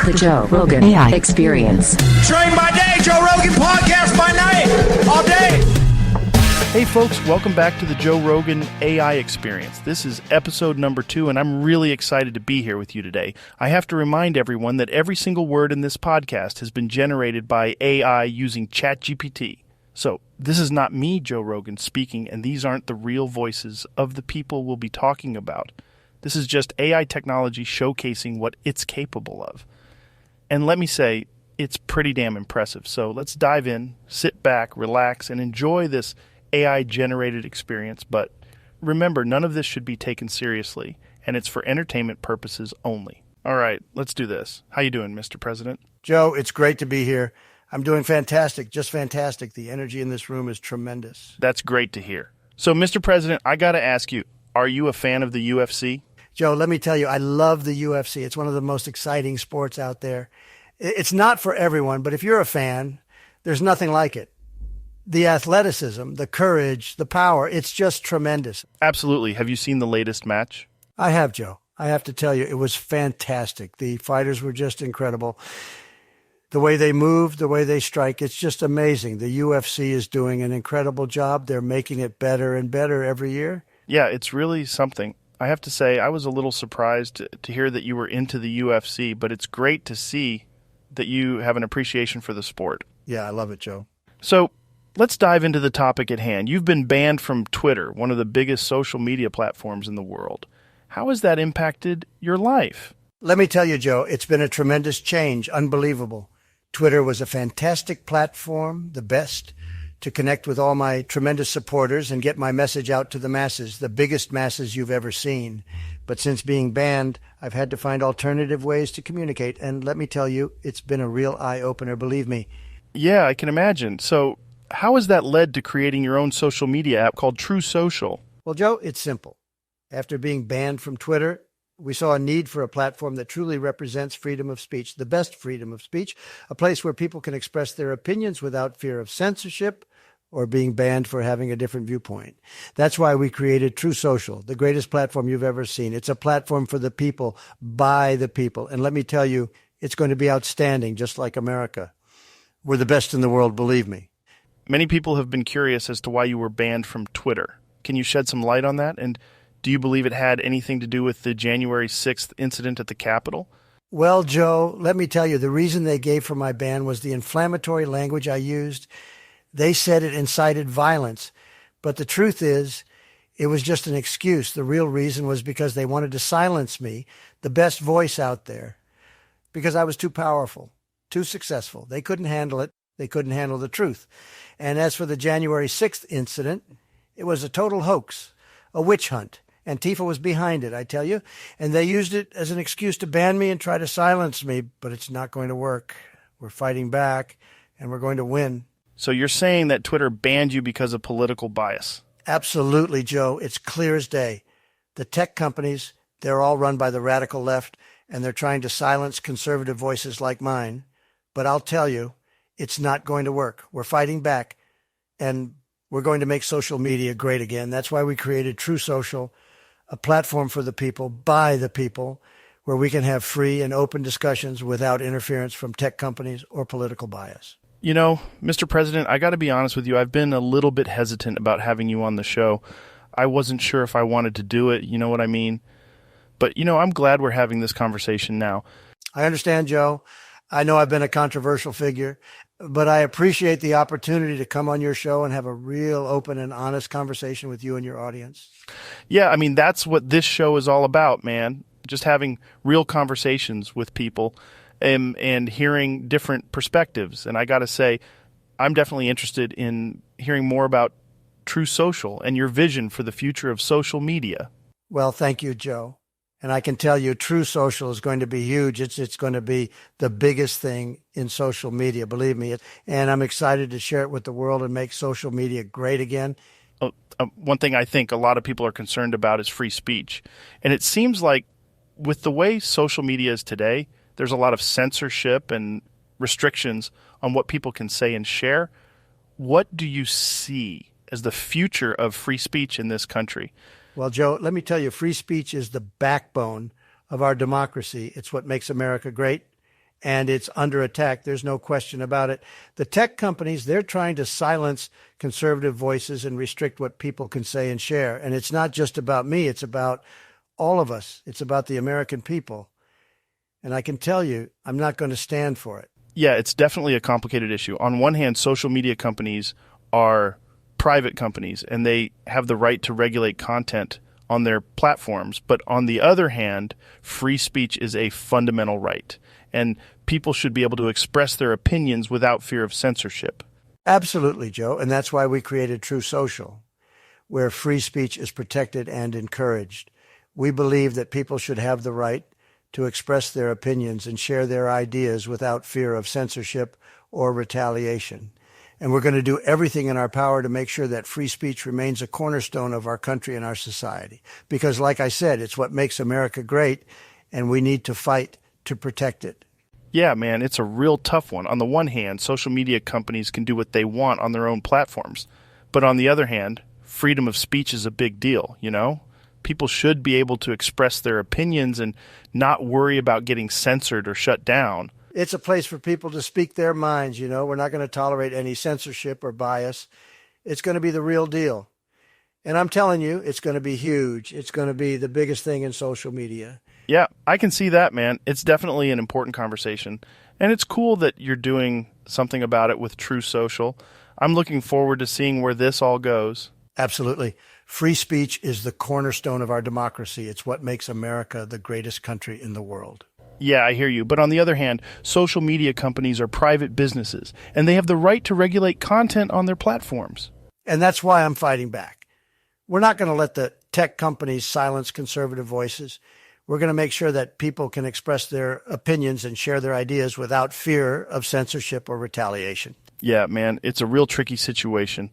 The Joe Rogan AI Experience. Train by day, Joe Rogan podcast by night, all day. Hey folks, welcome back to the Joe Rogan AI Experience. This is episode number 2, and I'm really excited to be here with you today. I have to remind everyone that every single word in this podcast has been generated by AI using ChatGPT. So this is not me, Joe Rogan, speaking, and these aren't the real voices of the people we'll be talking about. This is just AI technology showcasing what it's capable of. And let me say, it's pretty damn impressive. So let's dive in, sit back, relax, and enjoy this AI-generated experience. But remember, none of this should be taken seriously, and it's for entertainment purposes only. All right, let's do this. How you doing, Mr. President? Joe, it's great to be here. I'm doing fantastic, just fantastic. The energy in this room is tremendous. That's great to hear. So, Mr. President, I got to ask you, are you a fan of the UFC? Joe, let me tell you, I love the UFC. It's one of the most exciting sports out there. It's not for everyone, but if you're a fan, there's nothing like it. The athleticism, the courage, the power, it's just tremendous. Absolutely. Have you seen the latest match? I have, Joe. I have to tell you, it was fantastic. The fighters were just incredible. The way they move, the way they strike, it's just amazing. The UFC is doing an incredible job. They're making it better and better every year. Yeah, it's really something. I have to say, I was a little surprised to hear that you were into the UFC, but it's great to see that you have an appreciation for the sport. Yeah, I love it, Joe. So let's dive into the topic at hand. You've been banned from Twitter, one of the biggest social media platforms in the world. How has that impacted your life? Let me tell you, Joe, it's been a tremendous change, unbelievable. Twitter was a fantastic platform, the best, to connect with all my tremendous supporters and get my message out to the masses, the biggest masses you've ever seen. But since being banned, I've had to find alternative ways to communicate. And let me tell you, it's been a real eye-opener, believe me. Yeah, I can imagine. So how has that led to creating your own social media app called True Social? Well, Joe, it's simple. After being banned from Twitter, we saw a need for a platform that truly represents freedom of speech, the best freedom of speech, a place where people can express their opinions without fear of censorship or being banned for having a different viewpoint. That's why we created True Social, the greatest platform you've ever seen. It's a platform for the people, by the people. And let me tell you, it's going to be outstanding, just like America. We're the best in the world, believe me. Many people have been curious as to why you were banned from Twitter. Can you shed some light on that? And do you believe it had anything to do with the January 6th incident at the Capitol? Well, Joe, let me tell you, the reason they gave for my ban was the inflammatory language I used. They said it incited violence, but the truth is, it was just an excuse. The real reason was because they wanted to silence me, the best voice out there, because I was too powerful, too successful. They couldn't handle it. They couldn't handle the truth. And as for the January 6th incident, it was a total hoax, a witch hunt. Antifa was behind it, I tell you, and they used it as an excuse to ban me and try to silence me, but it's not going to work. We're fighting back, and we're going to win. So you're saying that Twitter banned you because of political bias? Absolutely, Joe. It's clear as day. The tech companies, they're all run by the radical left, and they're trying to silence conservative voices like mine. But I'll tell you, it's not going to work. We're fighting back, and we're going to make social media great again. That's why we created True Social, a platform for the people, by the people, where we can have free and open discussions without interference from tech companies or political bias. You know, Mr. President, I got to be honest with you. I've been a little bit hesitant about having you on the show. I wasn't sure if I wanted to do it. You know what I mean? But, I'm glad we're having this conversation now. I understand, Joe. I know I've been a controversial figure, but I appreciate the opportunity to come on your show and have a real open and honest conversation with you and your audience. Yeah, that's what this show is all about, man. Just having real conversations with people. And hearing different perspectives. And I got to say, I'm definitely interested in hearing more about True Social and your vision for the future of social media. Well, thank you, Joe. And I can tell you, True Social is going to be huge. It's going to be the biggest thing in social media, believe me. And I'm excited to share it with the world and make social media great again. One thing I think a lot of people are concerned about is free speech. And it seems like with the way social media is today, there's a lot of censorship and restrictions on what people can say and share. What do you see as the future of free speech in this country? Well, Joe, let me tell you, free speech is the backbone of our democracy. It's what makes America great. and it's under attack. There's no question about it. The tech companies, they're trying to silence conservative voices and restrict what people can say and share. And it's not just about me. It's about all of us. It's about the American people. And I can tell you, I'm not going to stand for it. Yeah, it's definitely a complicated issue. On one hand, social media companies are private companies, and they have the right to regulate content on their platforms. But on the other hand, free speech is a fundamental right, and people should be able to express their opinions without fear of censorship. Absolutely, Joe. And that's why we created True Social, where free speech is protected and encouraged. We believe that people should have the right to express their opinions and share their ideas without fear of censorship or retaliation. And we're going to do everything in our power to make sure that free speech remains a cornerstone of our country and our society. Because, like I said, it's what makes America great, and we need to fight to protect it. Yeah, man, it's a real tough one. On the one hand, social media companies can do what they want on their own platforms. But on the other hand, freedom of speech is a big deal, you know? People should be able to express their opinions and not worry about getting censored or shut down. It's a place for people to speak their minds, you know. We're not going to tolerate any censorship or bias. It's going to be the real deal. And I'm telling you, it's going to be huge. It's going to be the biggest thing in social media. Yeah, I can see that, man. It's definitely an important conversation. And it's cool that you're doing something about it with True Social. I'm looking forward to seeing where this all goes. Absolutely. Free speech is the cornerstone of our democracy. It's what makes America the greatest country in the world. Yeah, I hear you. But on the other hand, social media companies are private businesses, and they have the right to regulate content on their platforms. And that's why I'm fighting back. We're not going to let the tech companies silence conservative voices. We're going to make sure that people can express their opinions and share their ideas without fear of censorship or retaliation. Yeah, man, it's a real tricky situation.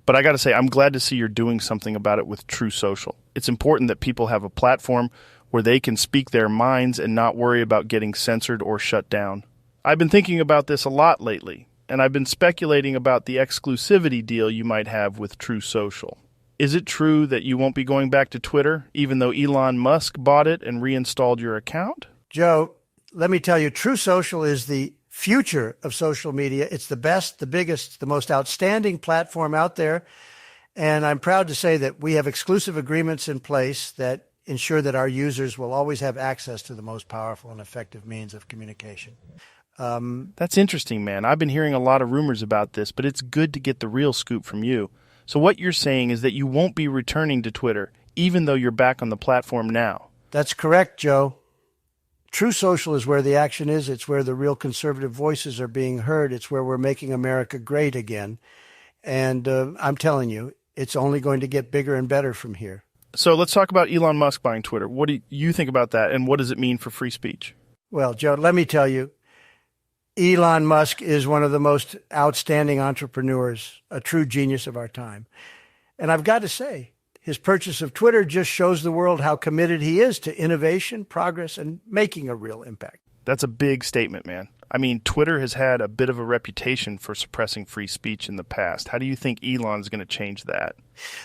But I got to say, I'm glad to see you're doing something about it with True Social. It's important that people have a platform where they can speak their minds and not worry about getting censored or shut down. I've been thinking about this a lot lately, and I've been speculating about the exclusivity deal you might have with True Social. Is it true that you won't be going back to Twitter, even though Elon Musk bought it and reinstalled your account? Joe, let me tell you, True Social is the future of social media. It's the best, the biggest, the most outstanding platform out there. And I'm proud to say that we have exclusive agreements in place that ensure that our users will always have access to the most powerful and effective means of communication. That's interesting, man. I've been hearing a lot of rumors about this, but it's good to get the real scoop from you. So what you're saying is that you won't be returning to Twitter, even though you're back on the platform now. That's correct, Joe. True Social is where the action is. It's where the real conservative voices are being heard. It's where we're making America great again. And I'm telling you, it's only going to get bigger and better from here. So let's talk about Elon Musk buying Twitter. What do you think about that, and what does it mean for free speech? Well, Joe, let me tell you, Elon Musk is one of the most outstanding entrepreneurs, a true genius of our time. And I've got to say, his purchase of Twitter just shows the world how committed he is to innovation, progress, and making a real impact. That's a big statement, man. I mean, Twitter has had a bit of a reputation for suppressing free speech in the past. How do you think Elon's going to change that?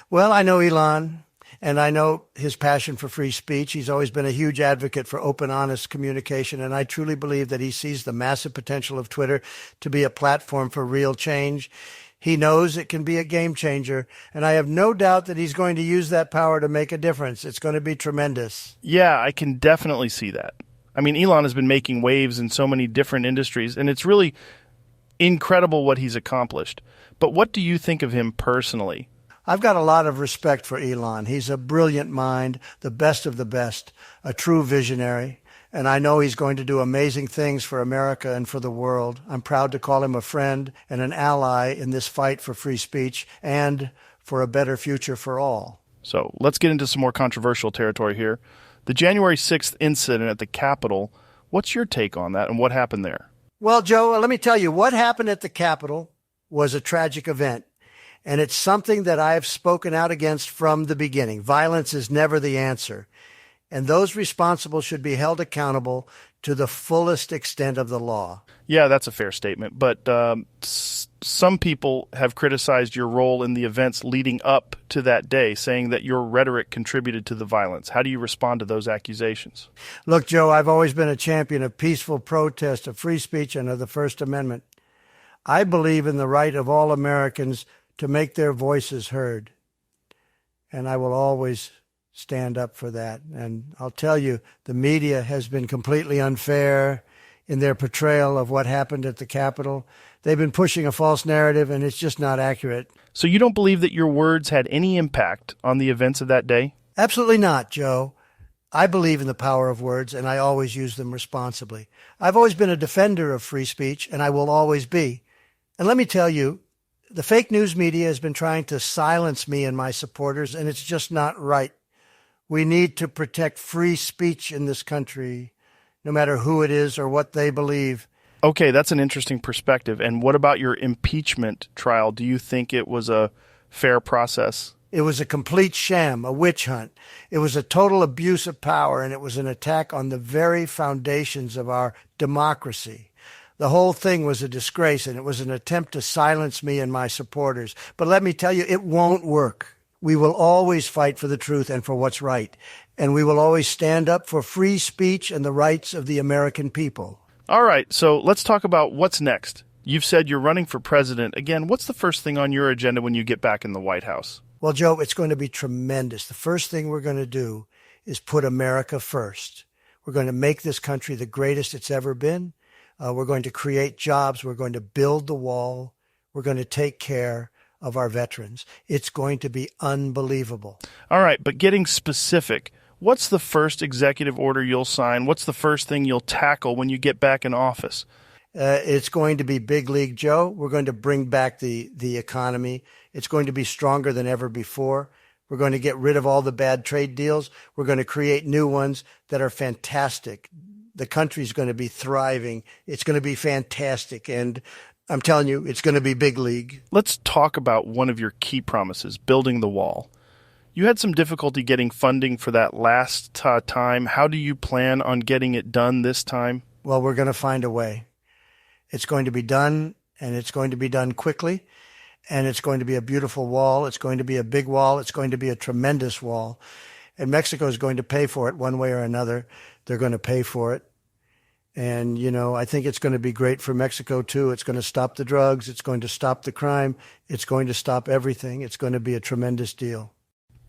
Well, I know Elon, and I know his passion for free speech. He's always been a huge advocate for open, honest communication, and I truly believe that he sees the massive potential of Twitter to be a platform for real change. He knows it can be a game changer, and I have no doubt that he's going to use that power to make a difference. It's going to be tremendous. Yeah, I can definitely see that. I mean, Elon has been making waves in so many different industries, and it's really incredible what he's accomplished. But what do you think of him personally? I've got a lot of respect for Elon. He's a brilliant mind, the best of the best, a true visionary. And I know he's going to do amazing things for America and for the world. I'm proud to call him a friend and an ally in this fight for free speech and for a better future for all. So let's get into some more controversial territory here. The January 6th incident at the Capitol, what's your take on that and what happened there? Well, Joe, let me tell you, what happened at the Capitol was a tragic event. And it's something that I have spoken out against from the beginning. Violence is never the answer. And those responsible should be held accountable to the fullest extent of the law. Yeah, that's a fair statement. But some people have criticized your role in the events leading up to that day, saying that your rhetoric contributed to the violence. How do you respond to those accusations? Look, Joe, I've always been a champion of peaceful protest, of free speech, and of the First Amendment. I believe in the right of all Americans to make their voices heard. And I will always stand up for that. And I'll tell you, the media has been completely unfair in their portrayal of what happened at the Capitol. They've been pushing a false narrative, and it's just not accurate. So you don't believe that your words had any impact on the events of that day? Absolutely not, Joe. I believe in the power of words, and I always use them responsibly. I've always been a defender of free speech, and I will always be. And let me tell you, the fake news media has been trying to silence me and my supporters, and it's just not right. We need to protect free speech in this country, no matter who it is or what they believe. Okay, that's an interesting perspective. And what about your impeachment trial? Do you think it was a fair process? It was a complete sham, a witch hunt. It was a total abuse of power, and it was an attack on the very foundations of our democracy. The whole thing was a disgrace, and it was an attempt to silence me and my supporters. But let me tell you, it won't work. We will always fight for the truth and for what's right. And we will always stand up for free speech and the rights of the American people. All right, so let's talk about what's next. You've said you're running for president. Again, what's the first thing on your agenda when you get back in the White House? Well, Joe, it's going to be tremendous. The first thing we're going to do is put America first. We're going to make this country the greatest it's ever been. We're going to create jobs. We're going to build the wall. We're going to take care of our veterans. It's going to be unbelievable. All right, but getting specific, what's the first executive order you'll sign? What's the first thing you'll tackle when you get back in office? It's going to be big league, Joe. We're going to bring back the economy. It's going to be stronger than ever before. We're going to get rid of all the bad trade deals. We're going to create new ones that are fantastic. The country's going to be thriving. It's going to be fantastic. And I'm telling you, it's going to be big league. Let's talk about one of your key promises, building the wall. You had some difficulty getting funding for that last time. How do you plan on getting it done this time? Well, we're going to find a way. It's going to be done, and it's going to be done quickly. And it's going to be a beautiful wall. It's going to be a big wall. It's going to be a tremendous wall. And Mexico is going to pay for it one way or another. They're going to pay for it. And, you know, I think it's going to be great for Mexico, too. It's going to stop the drugs. It's going to stop the crime. It's going to stop everything. It's going to be a tremendous deal.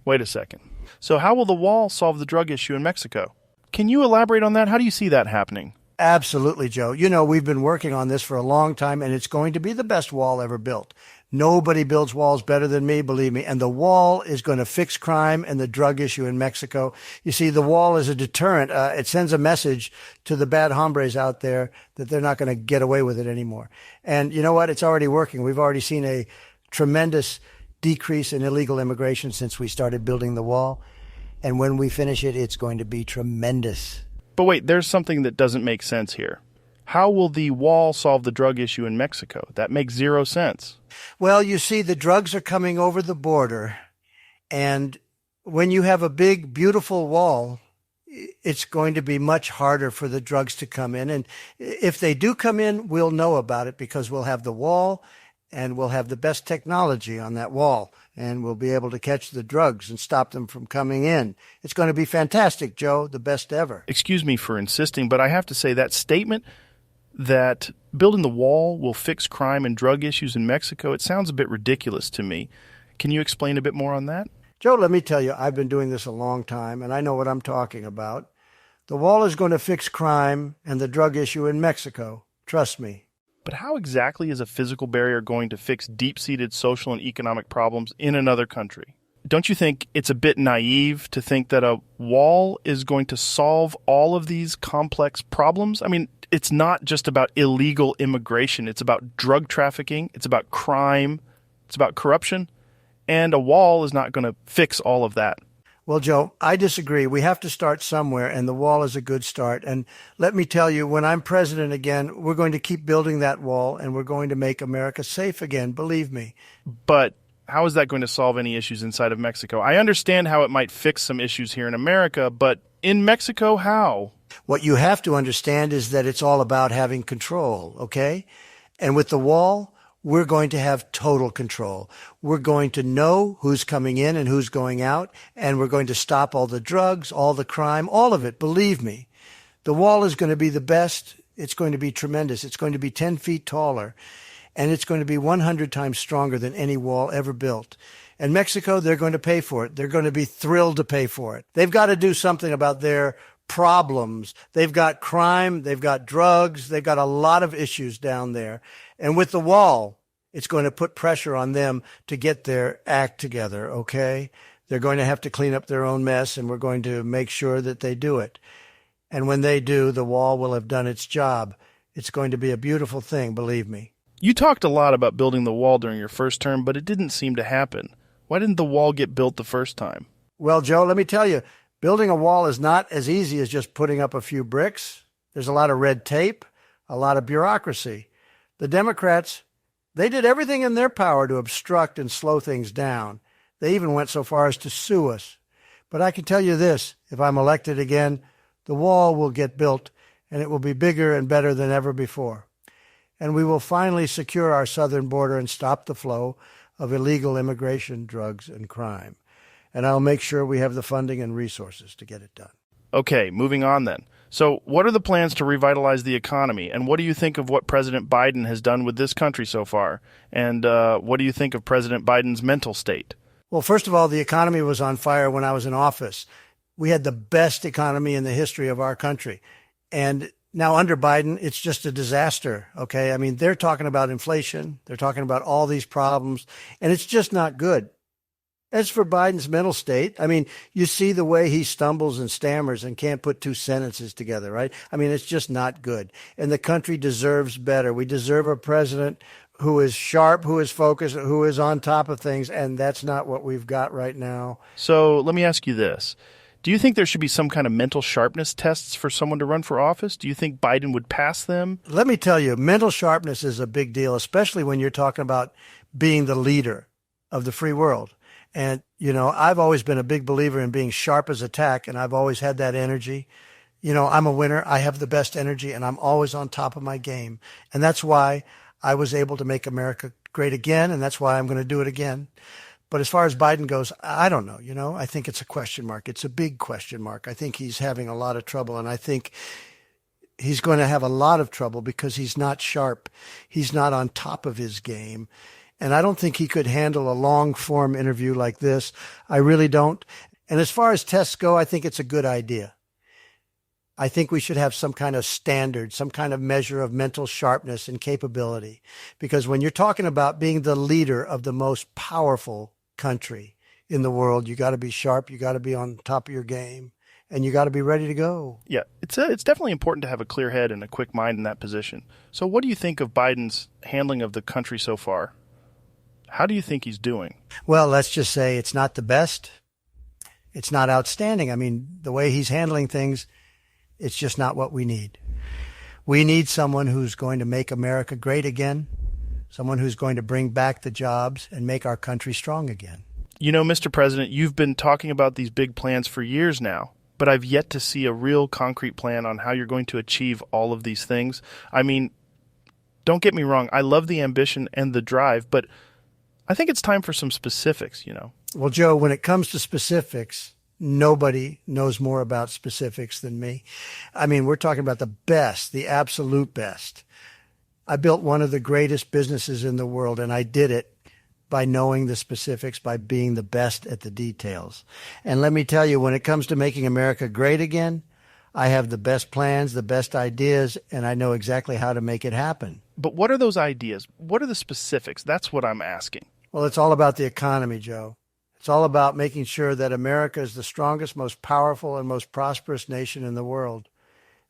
Wait a second. So how will the wall solve the drug issue in Mexico? Can you elaborate on that? How do you see that happening? Absolutely, Joe. You know, we've been working on this for a long time, and it's going to be the best wall ever built. Nobody builds walls better than me, believe me. And the wall is going to fix crime and the drug issue in Mexico. You see, the wall is a deterrent. It sends a message to the bad hombres out there that they're not going to get away with it anymore. And you know what? It's already working. We've already seen a tremendous decrease in illegal immigration since we started building the wall. And when we finish it, it's going to be tremendous. But wait, there's something that doesn't make sense here. How will the wall solve the drug issue in Mexico? That makes zero sense. Well, you see, the drugs are coming over the border, and when you have a big, beautiful wall, it's going to be much harder for the drugs to come in. And if they do come in, we'll know about it because we'll have the wall and we'll have the best technology on that wall, and we'll be able to catch the drugs and stop them from coming in. It's going to be fantastic, Joe, the best ever. Excuse me for insisting, but I have to say that statement that building the wall will fix crime and drug issues in Mexico, it sounds a bit ridiculous to me. Can you explain a bit more on that? Joe, let me tell you, I've been doing this a long time, and I know what I'm talking about. The wall is going to fix crime and the drug issue in Mexico. Trust me. But how exactly is a physical barrier going to fix deep-seated social and economic problems in another country? Don't you think it's a bit naive to think that a wall is going to solve all of these complex problems? I mean, it's not just about illegal immigration. It's about drug trafficking. It's about crime. It's about corruption. And a wall is not going to fix all of that. Well, Joe, I disagree. We have to start somewhere, and the wall is a good start. And let me tell you, when I'm president again, we're going to keep building that wall, and we're going to make America safe again, believe me. But how is that going to solve any issues inside of Mexico? I understand how it might fix some issues here in America, but in Mexico, how? What you have to understand is that it's all about having control, okay? And with the wall, we're going to have total control. We're going to know who's coming in and who's going out, and we're going to stop all the drugs, all the crime, all of it, believe me. The wall is going to be the best. It's going to be tremendous. It's going to be 10 feet taller, and it's going to be 100 times stronger than any wall ever built. And Mexico, they're going to pay for it. They're going to be thrilled to pay for it. They've got to do something about their problems. They've got crime. They've got drugs. They've got a lot of issues down there. And with the wall, it's going to put pressure on them to get their act together, okay? They're going to have to clean up their own mess, and we're going to make sure that they do it. And when they do, the wall will have done its job. It's going to be a beautiful thing, believe me. You talked a lot about building the wall during your first term, but it didn't seem to happen. Why didn't the wall get built the first time? Well, Joe, let me tell you, building a wall is not as easy as just putting up a few bricks. There's a lot of red tape, a lot of bureaucracy. The Democrats, they did everything in their power to obstruct and slow things down. They even went so far as to sue us. But I can tell you this, if I'm elected again, the wall will get built, and it will be bigger and better than ever before. And we will finally secure our southern border and stop the flow of illegal immigration, drugs, and crime. And I'll make sure we have the funding and resources to get it done. Okay, moving on then. So what are the plans to revitalize the economy, and what do you think of what President Biden has done with this country so far? And what do you think of President Biden's mental state? Well, first of all, the economy was on fire when I was in office. We had the best economy in the history of our country. And now under Biden, it's just a disaster, okay? I mean, they're talking about inflation. They're talking about all these problems, and it's just not good. As for Biden's mental state, I mean, you see the way he stumbles and stammers and can't put two sentences together, right? I mean, it's just not good. And the country deserves better. We deserve a president who is sharp, who is focused, who is on top of things, and that's not what we've got right now. So let me ask you this. Do you think there should be some kind of mental sharpness tests for someone to run for office? Do you think Biden would pass them? Let me tell you, mental sharpness is a big deal, especially when you're talking about being the leader of the free world. And, you know, I've always been a big believer in being sharp as a tack, and I've always had that energy. You know, I'm a winner. I have the best energy, and I'm always on top of my game. And that's why I was able to make America great again, and that's why I'm going to do it again. But as far as Biden goes, I don't know. You know, I think it's a question mark. It's a big question mark. I think he's having a lot of trouble, and I think he's going to have a lot of trouble because he's not sharp. He's not on top of his game. And I don't think he could handle a long-form interview like this. I really don't. And as far as tests go, I think it's a good idea. I think we should have some kind of standard, some kind of measure of mental sharpness and capability. Because when you're talking about being the leader of the most powerful country in the world, you got to be sharp, you got to be on top of your game, and you got to be ready to go. Yeah, it's definitely important to have a clear head and a quick mind in that position. So what do you think of Biden's handling of the country so far? How do you think he's doing? Well, let's just say it's not the best. It's not outstanding. I mean, the way he's handling things, it's just not what we need. We need someone who's going to make America great again, someone who's going to bring back the jobs and make our country strong again. You know, Mr. President, you've been talking about these big plans for years now, but I've yet to see a real concrete plan on how you're going to achieve all of these things. I mean, don't get me wrong, I love the ambition and the drive, but I think it's time for some specifics, you know. Well, Joe, when it comes to specifics, nobody knows more about specifics than me. I mean, we're talking about the best, the absolute best. I built one of the greatest businesses in the world, and I did it by knowing the specifics, by being the best at the details. And let me tell you, when it comes to making America great again, I have the best plans, the best ideas, and I know exactly how to make it happen. But what are those ideas? What are the specifics? That's what I'm asking. Well, it's all about the economy, Joe. It's all about making sure that America is the strongest, most powerful, and most prosperous nation in the world.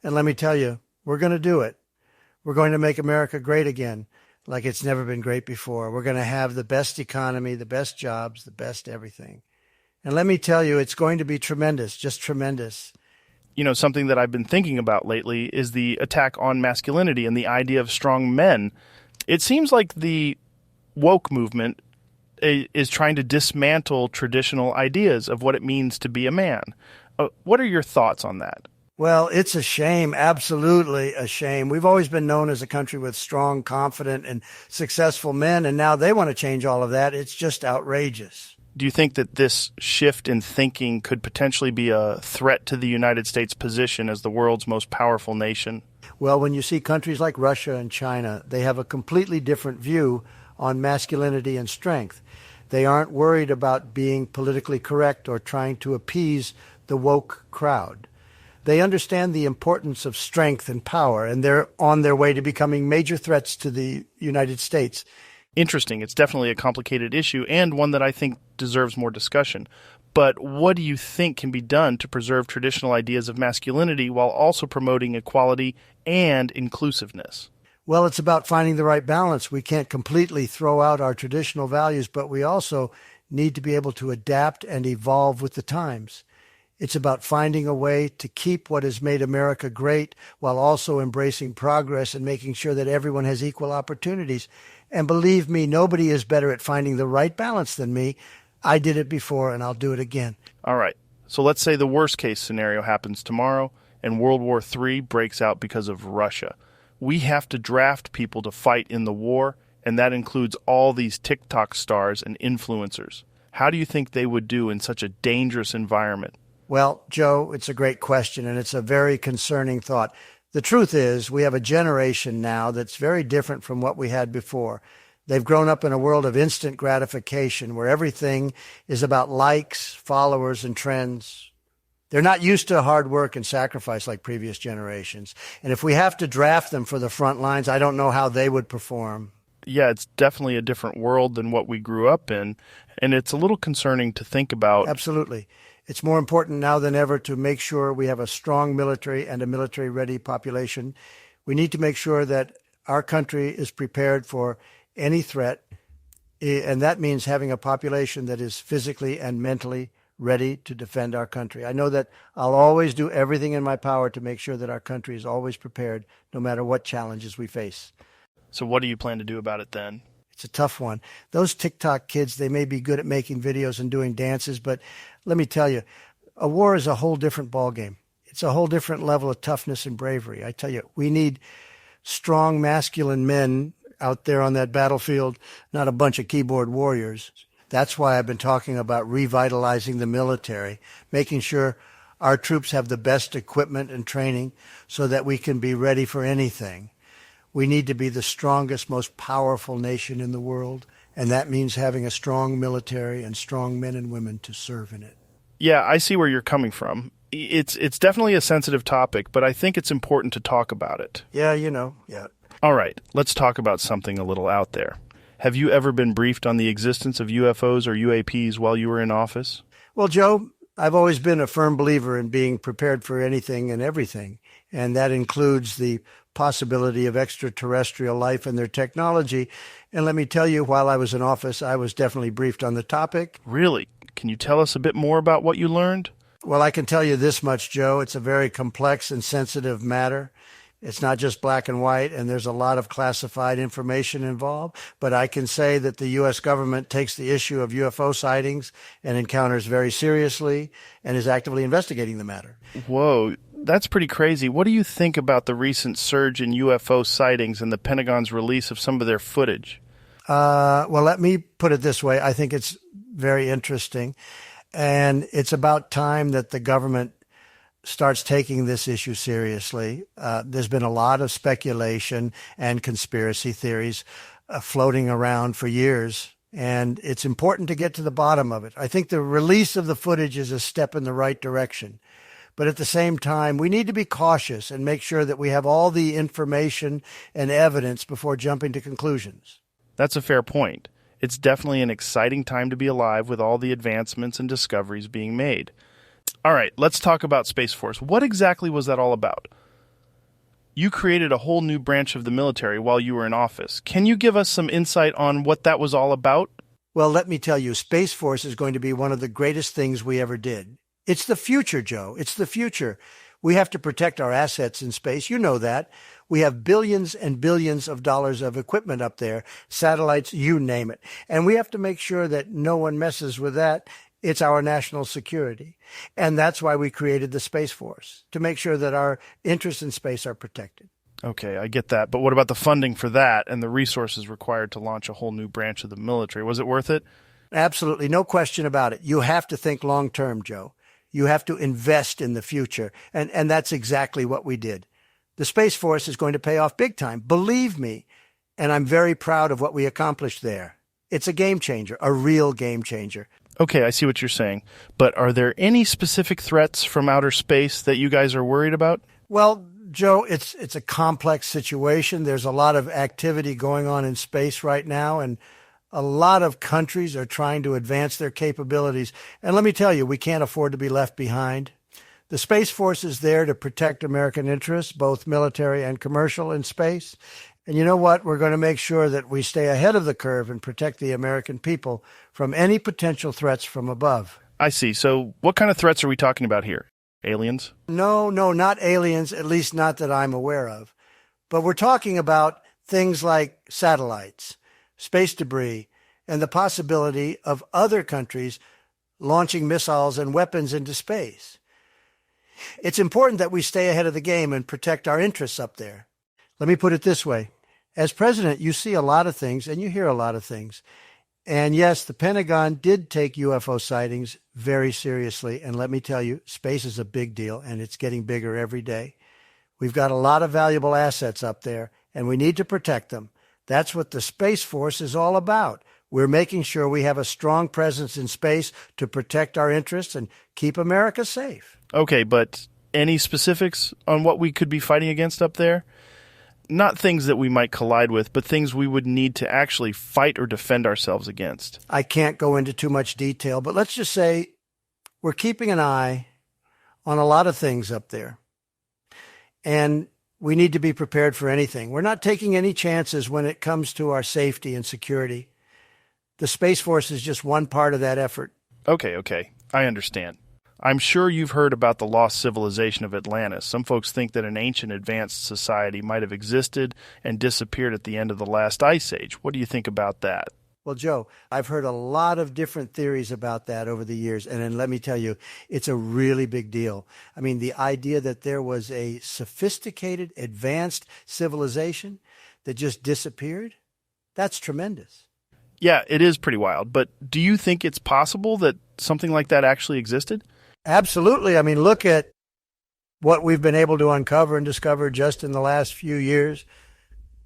And let me tell you, we're going to do it. We're going to make America great again, like it's never been great before. We're going to have the best economy, the best jobs, the best everything. And let me tell you, it's going to be tremendous, just tremendous. You know, something that I've been thinking about lately is the attack on masculinity and the idea of strong men. It seems like the woke movement is trying to dismantle traditional ideas of what it means to be a man. What are your thoughts on that? Well, it's a shame, absolutely a shame. We've always been known as a country with strong, confident, and successful men, and now they want to change all of that. It's just outrageous. Do you think that this shift in thinking could potentially be a threat to the United States' position as the world's most powerful nation? Well, when you see countries like Russia and China, they have a completely different view on masculinity and strength. They aren't worried about being politically correct or trying to appease the woke crowd. They understand the importance of strength and power, and they're on their way to becoming major threats to the United States. Interesting. It's definitely a complicated issue and one that I think deserves more discussion. But what do you think can be done to preserve traditional ideas of masculinity while also promoting equality and inclusiveness? Well, it's about finding the right balance. We can't completely throw out our traditional values, but we also need to be able to adapt and evolve with the times. It's about finding a way to keep what has made America great while also embracing progress and making sure that everyone has equal opportunities. And believe me, nobody is better at finding the right balance than me. I did it before, and I'll do it again. All right. So let's say the worst case scenario happens tomorrow and World War III breaks out because of Russia. We have to draft people to fight in the war, and that includes all these TikTok stars and influencers. How do you think they would do in such a dangerous environment? Well, Joe, it's a great question, and it's a very concerning thought. The truth is, we have a generation now that's very different from what we had before. They've grown up in a world of instant gratification where everything is about likes, followers, and trends. They're not used to hard work and sacrifice like previous generations. And if we have to draft them for the front lines, I don't know how they would perform. Yeah, it's definitely a different world than what we grew up in, and it's a little concerning to think about. Absolutely. It's more important now than ever to make sure we have a strong military and a military-ready population. We need to make sure that our country is prepared for any threat, and that means having a population that is physically and mentally ready to defend our country. I know that I'll always do everything in my power to make sure that our country is always prepared, no matter what challenges we face. So what do you plan to do about it then? It's a tough one. Those TikTok kids, they may be good at making videos and doing dances, but let me tell you, a war is a whole different ballgame. It's a whole different level of toughness and bravery. I tell you, we need strong, masculine men out there on that battlefield, not a bunch of keyboard warriors. That's why I've been talking about revitalizing the military, making sure our troops have the best equipment and training so that we can be ready for anything. We need to be the strongest, most powerful nation in the world, and that means having a strong military and strong men and women to serve in it. Yeah, I see where you're coming from. It's definitely a sensitive topic, but I think it's important to talk about it. Yeah. All right, let's talk about something a little out there. Have you ever been briefed on the existence of UFOs or UAPs while you were in office? Well, Joe, I've always been a firm believer in being prepared for anything and everything, and that includes the possibility of extraterrestrial life and their technology. And let me tell you, while I was in office, I was definitely briefed on the topic. Really? Can you tell us a bit more about what you learned? Well, I can tell you this much, Joe. It's a very complex and sensitive matter. It's not just black and white, and there's a lot of classified information involved. But I can say that the U.S. government takes the issue of UFO sightings and encounters very seriously and is actively investigating the matter. Whoa, that's pretty crazy. What do you think about the recent surge in UFO sightings and the Pentagon's release of some of their footage? Well, let me put it this way. I think it's very interesting, and it's about time that the government starts taking this issue seriously. There's been a lot of speculation and conspiracy theories floating around for years, and it's important to get to the bottom of it. I think the release of the footage is a step in the right direction. But at the same time, we need to be cautious and make sure that we have all the information and evidence before jumping to conclusions. That's a fair point. It's definitely an exciting time to be alive with all the advancements and discoveries being made. All right, let's talk about Space Force. What exactly was that all about? You created a whole new branch of the military while you were in office. Can you give us some insight on what that was all about? Well, let me tell you, Space Force is going to be one of the greatest things we ever did. It's the future, Joe. It's the future. We have to protect our assets in space. You know that. We have billions and billions of dollars of equipment up there, satellites, you name it. And we have to make sure that no one messes with that. It's our national security. And that's why we created the Space Force, to make sure that our interests in space are protected. Okay, I get that. But what about the funding for that and the resources required to launch a whole new branch of the military? Was it worth it? Absolutely. No question about it. You have to think long term, Joe. You have to invest in the future. And that's exactly what we did. The Space Force is going to pay off big time. Believe me. And I'm very proud of what we accomplished there. It's a game changer, a real game changer. Okay, I see what you're saying. But are there any specific threats from outer space that you guys are worried about? Well, Joe, it's a complex situation. There's a lot of activity going on in space right now, and a lot of countries are trying to advance their capabilities. And let me tell you, we can't afford to be left behind. The Space Force is there to protect American interests, both military and commercial, in space. And you know what? We're going to make sure that we stay ahead of the curve and protect the American people from any potential threats from above. I see. So what kind of threats are we talking about here? Aliens? No, not aliens, at least not that I'm aware of. But we're talking about things like satellites, space debris, and the possibility of other countries launching missiles and weapons into space. It's important that we stay ahead of the game and protect our interests up there. Let me put it this way. As president, you see a lot of things and you hear a lot of things. And yes, the Pentagon did take UFO sightings very seriously. And let me tell you, space is a big deal and it's getting bigger every day. We've got a lot of valuable assets up there and we need to protect them. That's what the Space Force is all about. We're making sure we have a strong presence in space to protect our interests and keep America safe. Okay, but any specifics on what we could be fighting against up there? Not things that we might collide with, but things we would need to actually fight or defend ourselves against. I can't go into too much detail, but let's just say we're keeping an eye on a lot of things up there. And we need to be prepared for anything. We're not taking any chances when it comes to our safety and security. The Space Force is just one part of that effort. Okay. I understand. I'm sure you've heard about the lost civilization of Atlantis. Some folks think that an ancient advanced society might have existed and disappeared at the end of the last ice age. What do you think about that? Well, Joe, I've heard a lot of different theories about that over the years. And then let me tell you, it's a really big deal. I mean, the idea that there was a sophisticated, advanced civilization that just disappeared, that's tremendous. Yeah, it is pretty wild. But do you think it's possible that something like that actually existed? Absolutely. I mean, look at what we've been able to uncover and discover just in the last few years.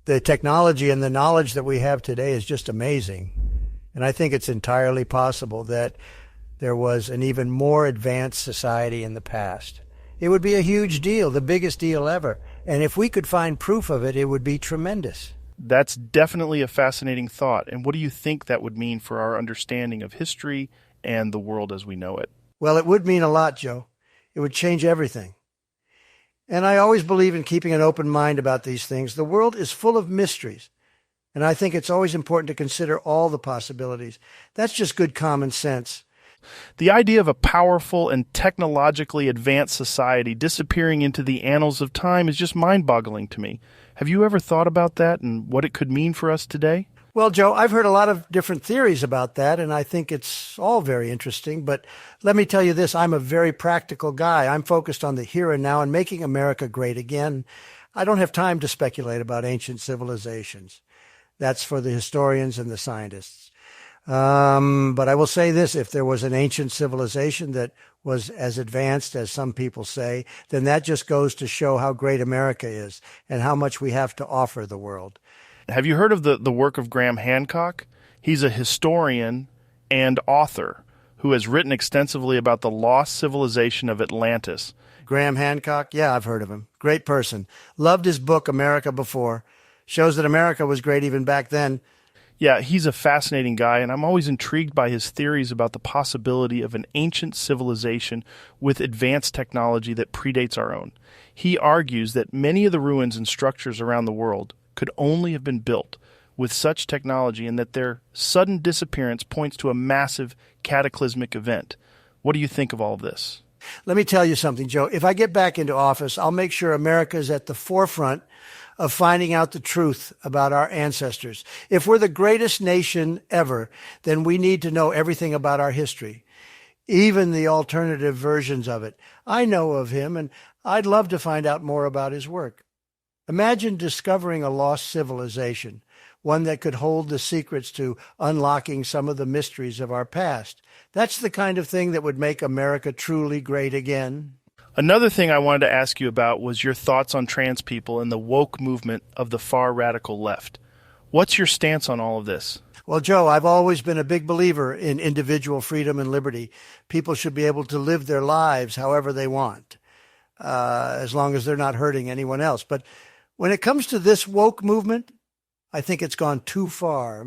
The technology and the knowledge that we have today is just amazing. And I think it's entirely possible that there was an even more advanced society in the past. It would be a huge deal, the biggest deal ever. And if we could find proof of it, it would be tremendous. That's definitely a fascinating thought. And what do you think that would mean for our understanding of history and the world as we know it? Well, it would mean a lot, Joe. It would change everything. And I always believe in keeping an open mind about these things. The world is full of mysteries. And I think it's always important to consider all the possibilities. That's just good common sense. The idea of a powerful and technologically advanced society disappearing into the annals of time is just mind-boggling to me. Have you ever thought about that and what it could mean for us today? Well, Joe, I've heard a lot of different theories about that, and I think it's all very interesting. But let me tell you this, I'm a very practical guy. I'm focused on the here and now and making America great again. I don't have time to speculate about ancient civilizations. That's for the historians and the scientists. But I will say this, if there was an ancient civilization that was as advanced as some people say, then that just goes to show how great America is and how much we have to offer the world. Have you heard of the work of Graham Hancock? He's a historian and author who has written extensively about the lost civilization of Atlantis. Graham Hancock? Yeah, I've heard of him. Great person. Loved his book, America Before. Shows that America was great even back then. Yeah, he's a fascinating guy, and I'm always intrigued by his theories about the possibility of an ancient civilization with advanced technology that predates our own. He argues that many of the ruins and structures around the world could only have been built with such technology and that their sudden disappearance points to a massive cataclysmic event. What do you think of all of this? Let me tell you something, Joe. If I get back into office, I'll make sure America is at the forefront of finding out the truth about our ancestors. If we're the greatest nation ever, then we need to know everything about our history. even the alternative versions of it. I know of him, and I'd love to find out more about his work. Imagine discovering a lost civilization, one that could hold the secrets to unlocking some of the mysteries of our past. That's the kind of thing that would make America truly great again. Another thing I wanted to ask you about was your thoughts on trans people and the woke movement of the far radical left. What's your stance on all of this? Well, Joe, I've always been a big believer in individual freedom and liberty. People should be able to live their lives however they want, as long as they're not hurting anyone else. But when it comes to this woke movement, I think it's gone too far.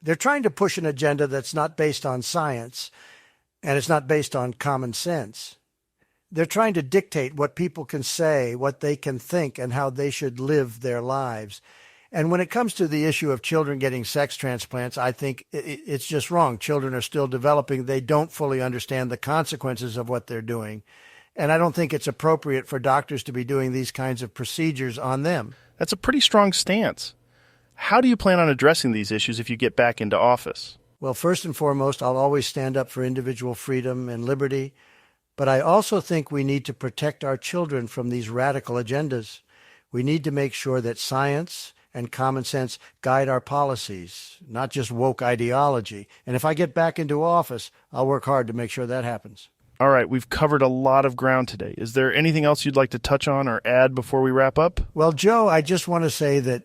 They're trying to push an agenda that's not based on science, and it's not based on common sense. They're trying to dictate what people can say, what they can think, and how they should live their lives. And when it comes to the issue of children getting sex transplants, I think it's just wrong. Children are still developing. They don't fully understand the consequences of what they're doing. And I don't think it's appropriate for doctors to be doing these kinds of procedures on them. That's a pretty strong stance. How do you plan on addressing these issues if you get back into office? Well, first and foremost, I'll always stand up for individual freedom and liberty. But I also think we need to protect our children from these radical agendas. We need to make sure that science and common sense guide our policies, not just woke ideology. And if I get back into office, I'll work hard to make sure that happens. All right, we've covered a lot of ground today. Is there anything else you'd like to touch on or add before we wrap up? Well, Joe, I just want to say that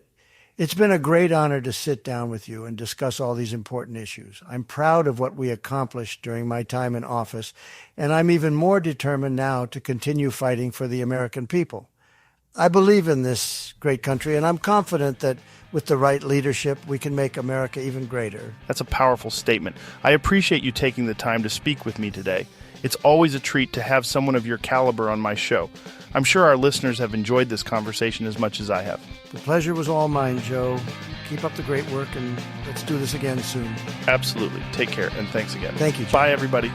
it's been a great honor to sit down with you and discuss all these important issues. I'm proud of what we accomplished during my time in office, and I'm even more determined now to continue fighting for the American people. I believe in this great country, and I'm confident that with the right leadership, we can make America even greater. That's a powerful statement. I appreciate you taking the time to speak with me today. It's always a treat to have someone of your caliber on my show. I'm sure our listeners have enjoyed this conversation as much as I have. The pleasure was all mine, Joe. Keep up the great work, and let's do this again soon. Absolutely. Take care, and thanks again. Thank you, Joe. Bye, everybody.